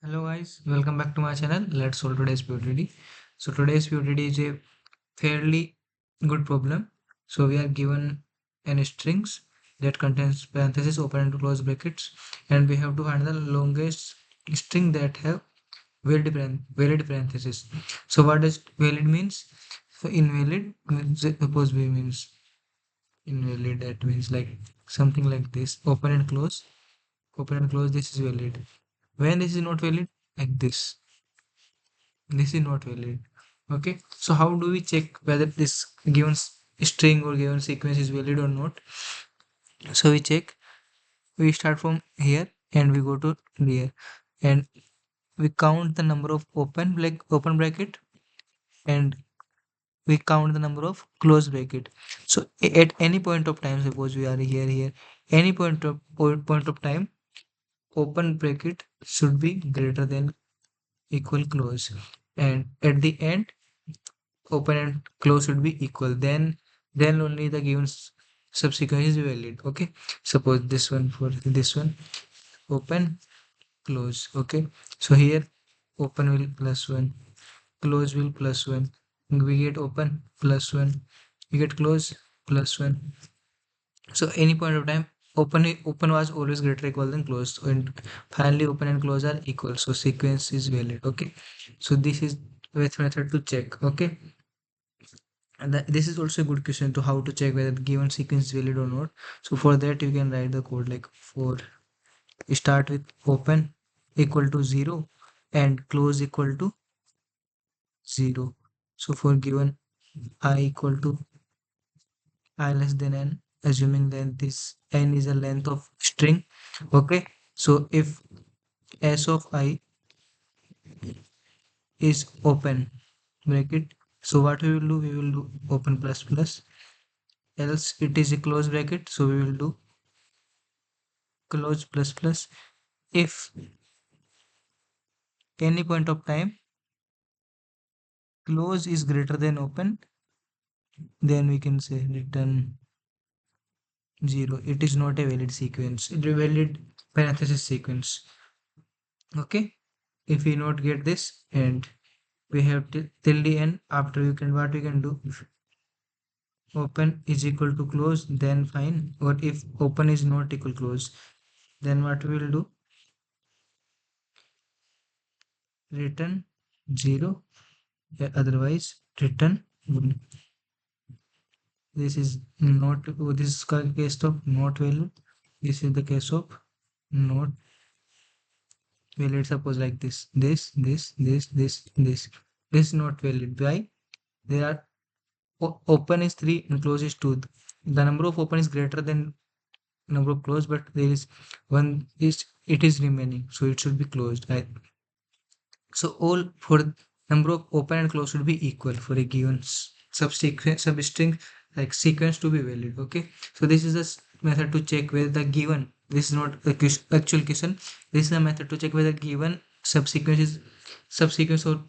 Hello guys, welcome back to my channel. Let's solve today's POTD. So today's POTD is a fairly good problem. So we are given n strings that contains parentheses, open and close brackets, and we have to find the longest string that have valid parentheses. So what does valid means? So invalid means suppose we means invalid. That means like something like this: open and close. This is valid. When this is not valid, like this is not valid. Okay, so how do we check whether this given string or given sequence is valid or not? So we start from here and we go to here, and we count the number of open bracket, and we count the number of close bracket. So at any point of time, suppose we are here, any point of time, open bracket should be greater than equal close, and at the end, open and close should be equal. Then only the given subsequence is valid. Okay, suppose this one, for this one, open close. Okay, so here open will plus 1, close will plus 1, we get open plus 1, we get close plus 1. So any point of time, open was always greater equal than close, and finally open and close are equal, so sequence is valid. Okay, so this is with method to check. Okay, and this is also a good question to how to check whether the given sequence is valid or not. So for that you can write the code like, for start with open equal to 0 and close equal to 0. So for given I equal to I less than n, assuming that this n is a length of string. Okay, so if s of I is open bracket, so what we will do open plus plus, else it is a close bracket, so we will do close plus plus. If any point of time close is greater than open, then we can say return 0. It is not a valid sequence, it is a valid parenthesis sequence. Okay, if we not get this, and we have till the end, after you can, what we can do, if open is equal to close, then fine, or if open is not equal close, then what we will do, return 0, otherwise return 1. This is not, this is case of not valid. This is the case of not valid. Suppose like this is not valid. Why? There are open is 3 and close is 2. The number of open is greater than number of close, but there is one is, it is remaining, so it should be closed. So all for number of open and close should be equal for a given substring like sequence to be valid. Okay, so this is a method to check whether the given, this is not a actual question, this is a method to check whether given subsequence or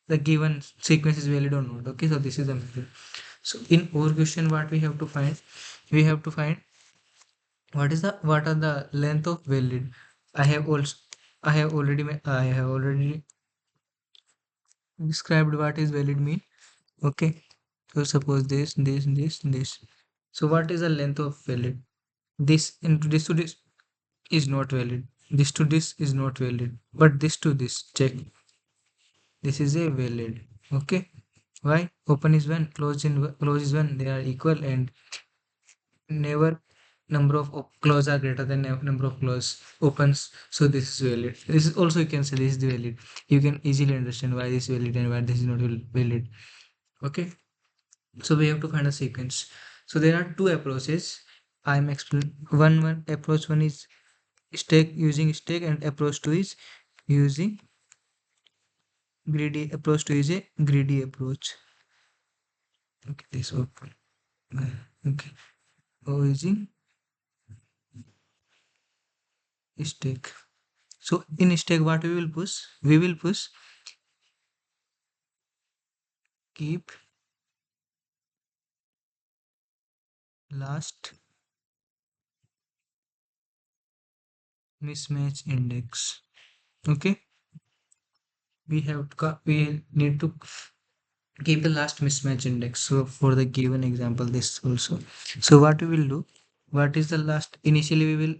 the given sequence is valid or not. Okay, so this is the method. So in our question, what we have to find, we have to find what are the length of valid. I have also I have already described what is valid mean. Okay, so suppose this. So what is the length of valid? This into this to this is not valid. This to this is not valid. But this to this, check. This is a valid. Okay. Why? Open is 1, close is 1. They are equal, and never number of close are greater than number of close opens. So this is valid. This is also, you can say this is valid. You can easily understand why this is valid and why this is not valid. Okay. So we have to find a sequence. So there are two approaches. I'm explain one approach. One is stack, and approach 2 is using greedy. Approach 2 is a greedy approach. Okay, this open. Okay, using stack. So in stack, what we will push? We will push keep last mismatch index. Okay. we need to keep the last mismatch index. So for the given example, this also. So what we will do, what is the last? Initially, we will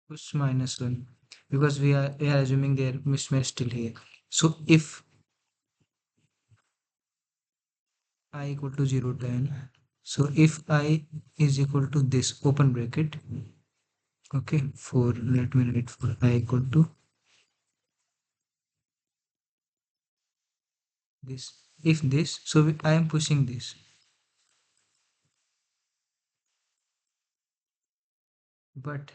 push -1 because we are assuming their mismatch still here. So if I equal to 0, 10, so if I is equal to this open bracket, okay, for let me write for I equal to this. If this, so I am pushing this, but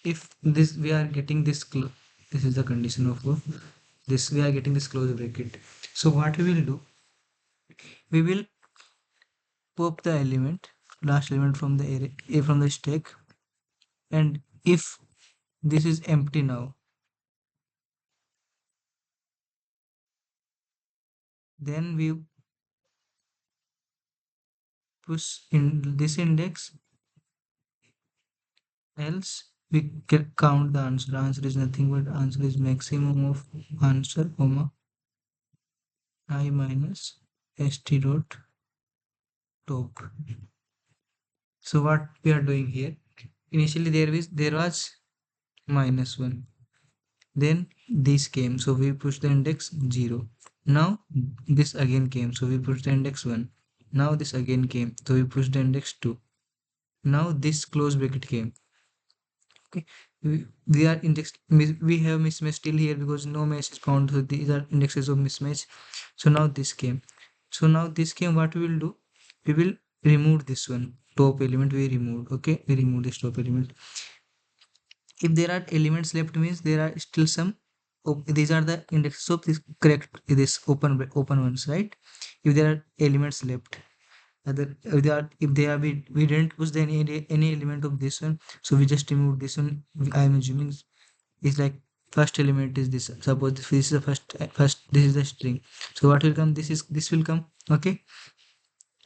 if this we are getting this this is the condition of this we are getting this close bracket. So what we will do, we will pop the element, last element from the array, from the stack, and if this is empty now, then we push in this index, else we can count the answer. Answer is nothing but answer is maximum of answer comma I minus st dot top. So what we are doing here, initially there was -1, then this came, so we push the index 0. Now this again came, so we push the index 1. Now this again came, so we push the index 2. Now this close bracket came. Okay, we are index we have mismatch still here because no match is found, so these are indexes of mismatch. So now this came, so now this came, what we will do, we will remove this one top element, we removed. Okay, we remove this top element. If there are elements left, means there are still some these are the indexes of this correct, this open ones, right? If there are elements left, other if they are we didn't push the any element of this one, so we just remove this one. I am assuming is like first element is this, suppose this is the first this is the string, so what will come, this will come. Okay,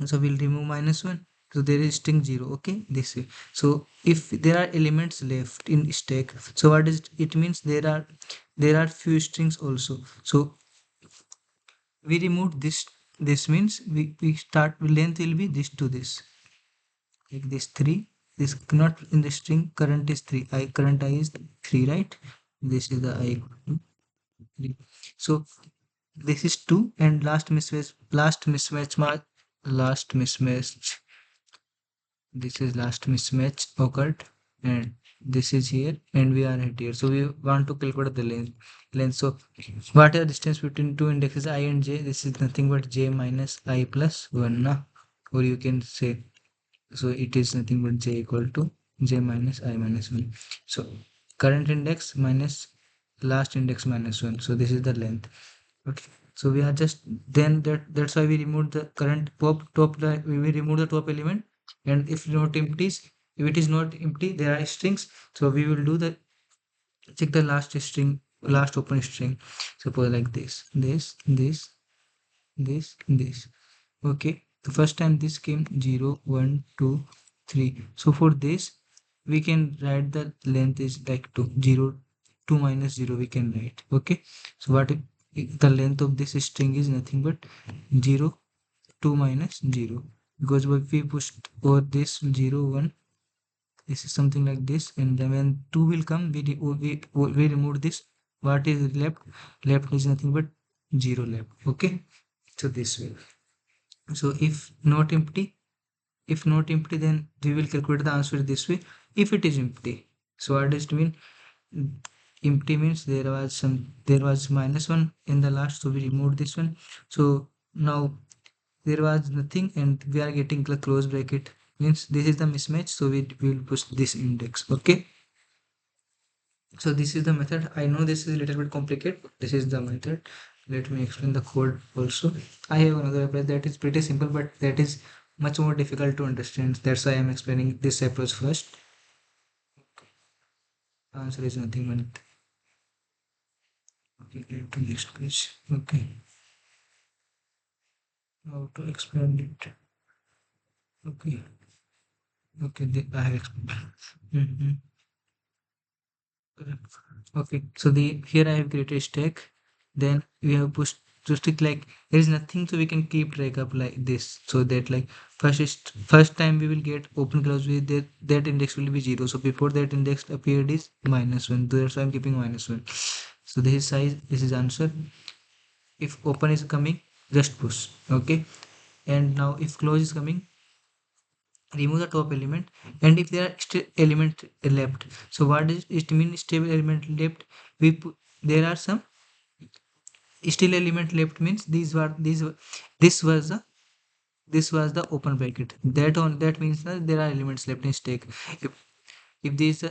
so we'll remove -1, so there is string 0. Okay, this way. So if there are elements left in stack, so what is it means, there are few strings also. So we remove this means we start length will be this to this, like this 3, this not in the string current is 3, I current I is 3, right? This is the I equal to 3. So this is 2, and last mismatch, this is last mismatch occurred, and this is here, and we are at here, so we want to calculate the length. So what is the distance between two indexes I and j? This is nothing but j minus I plus 1 na? Or you can say, so it is nothing but j equal to j minus I minus 1. So current index minus last index minus 1, so this is the length. Okay, so we are just, then that's why we remove the current we will remove the top element, and if not empties, if it is not empty, there are strings, so we will do the check the last string, last open string, suppose like this. Okay, the first time this came 0 1 2 3, so for this we can write the length is like 2 0 2 minus 0 we can write. Okay, so what the length of this string is nothing but 0 2 minus 0, because if we push over this 0 1, this is something like this, and then when 2 will come, we remove this. What is left is nothing but 0 left. Okay, so this way. So if not empty, then we will calculate the answer this way. If it is empty, so what does it mean? Empty means there was -1 in the last, so we removed this one. So now there was nothing, and we are getting the close bracket, means this is the mismatch, so we will push this index. Okay, so this is the method. I know this is a little bit complicated, but this is the method. Let me explain the code also. I have another approach that is pretty simple, but that is much more difficult to understand. That's why I'm explaining this approach first. Answer is nothing but, okay, get to next page. Okay, how to explain it? Okay, okay, I have explained. Mhm. Okay, so the here I have created stack. Then we have pushed to stick like there is nothing, so we can keep track up like this. So that like first time we will get open close with that index will be 0. So before that index appeared is -1. That's why I'm keeping -1. So this is size. This is answer. If open is coming, just push. Okay, and now if close is coming, remove the top element, and if there are still element left, so what does it mean stable element left? There are some still element left means this was the this was the open bracket that means that there are elements left in stack. If this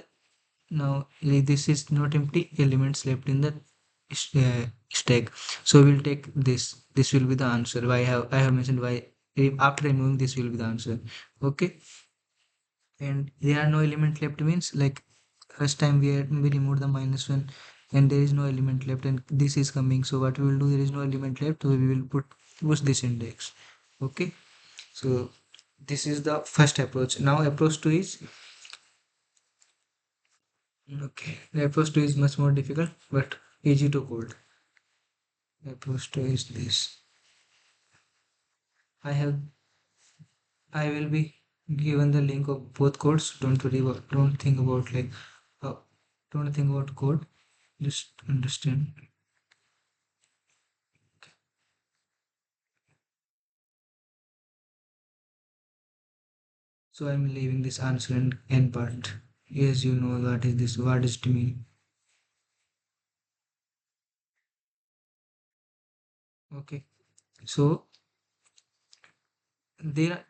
now this is not empty elements left in the stack, so we'll take this will be the answer. Why I have mentioned why after removing this will be the answer. Okay, and there are no element left means like first time we remove the -1 and there is no element left and this is coming, so what we will do, there is no element left, so we will push this index. Okay, so this is the first approach. Now approach 2 is okay, the approach 2 is much more difficult but easy to code. Approach 2 is this. I have i will be given the link of both codes. Don't worry about, don't think about like uh, don't think about code, just understand. So I'm leaving this answer in n part. Yes, you know what is this? What is to mean? Okay. So there are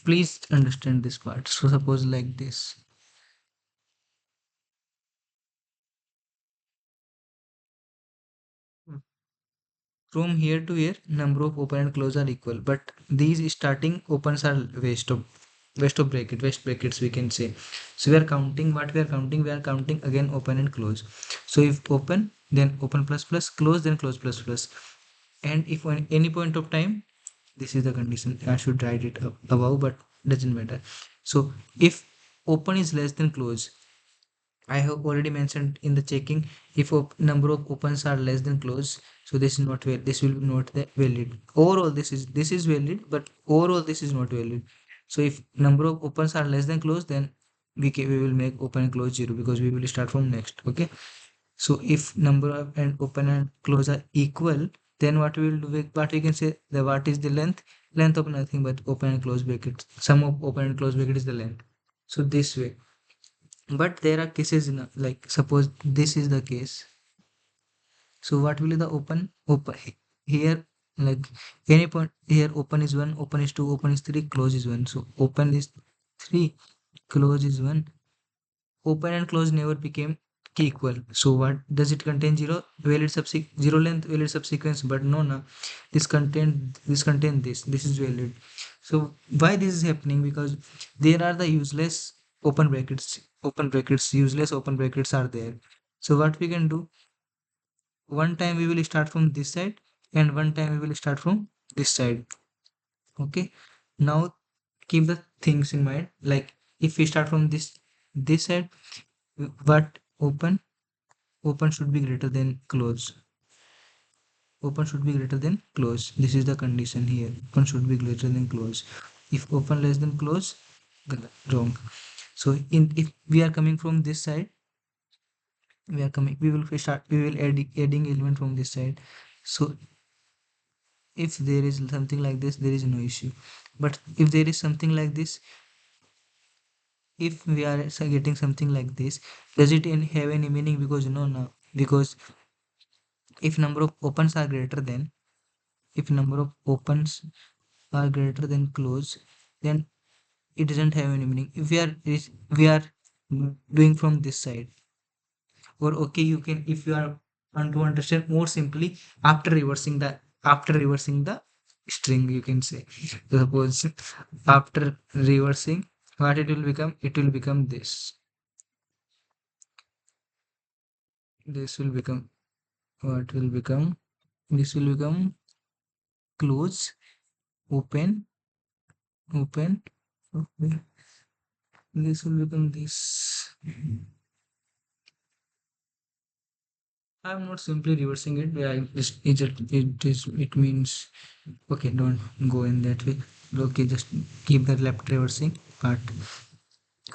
please understand this part. So suppose like this. From here to here, number of open and close are equal, but these starting opens are waste brackets we can say. So we are counting what we are counting. We are counting again open and close. So if open, then open plus plus, close, then close plus plus. And if on any point of time, this is the condition. I should write it up above, but doesn't matter. So if open is less than close, I have already mentioned in the checking, if number of opens are less than close, so this is not this will be not the valid. Overall, this is valid, but overall this is not valid. So if number of opens are less than close, then we will make open and close 0 because we will start from next. Okay. So if number of and open and close are equal, then what we will do, what we can say, the what is the length? Length of nothing but open and close brackets. Sum of open and close bracket is the length. So this way. But there are cases in like suppose this is the case. So what will be the open here, like any point here, open is 1, open is 2, open is 3, close is 1. So open is 3, close is 1. Open and close never became equal. So what does it contain? 0 valid subsequence, 0 length valid subsequence, but no, this contain this is valid. So why this is happening? Because there are the useless open brackets, useless open brackets are there. So what we can do, one time we will start from this side and one time we will start from this side. Okay, now keep the things in mind, like if we start from this side, what open should be greater than close. Open should be greater than close. This is the condition here. Open should be greater than close. If open less than close, wrong. So in if we are coming from this side, we will start, we will adding element from this side. So if there is something like this, there is no issue. But if there is something like this, if we are getting something like this, does it have any meaning? Because no, because if number of opens are greater than, if number of opens are greater than close, then it doesn't have any meaning. If we are doing from this side, or okay, you can, if you are want to understand more simply, after reversing the string, you can say, suppose after reversing, what it will become, it will become this will become, what will become, this will become close, open, open, open. This will become this. I'm not simply reversing it. It means okay. Don't go in that way. Okay, just keep the left reversing part.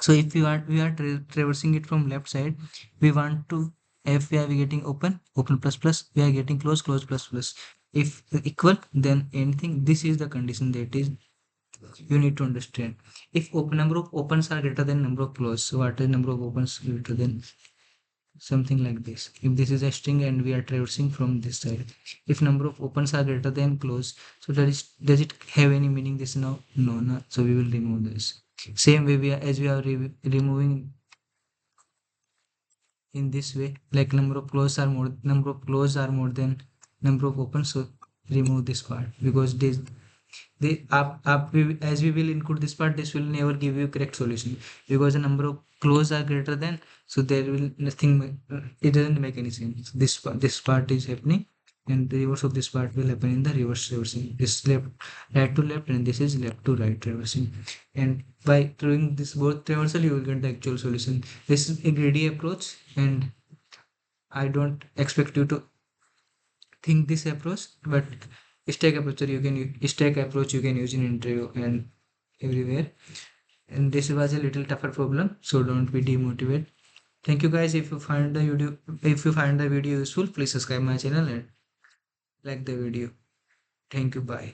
So if we are traversing it from left side, we want to, if we are getting open plus plus, we are getting close plus plus. If equal, then anything. This is the condition that is you need to understand. If open number of opens are greater than number of close, so what is number of opens greater than something like this? If this is a string and we are traversing from this side, if number of opens are greater than close, so does it have any meaning this now? No, no. So we will remove this. Same way as we are removing in this way, like number of close are more than number of open, so remove this part because as we will include this part, this will never give you correct solution because the number of close are greater than, so there will nothing it doesn't make any sense. This part is happening and the reverse of this part will happen in the reversing. This left right to left and this is left to right reversing, and by doing this both reversal you will get the actual solution. This is a greedy approach and I don't expect you to think this approach, but stack approach you can use in interview and everywhere. And this was a little tougher problem, so don't be demotivated. Thank you guys. If you find the video useful, please subscribe my channel and like the video. Thank you. Bye.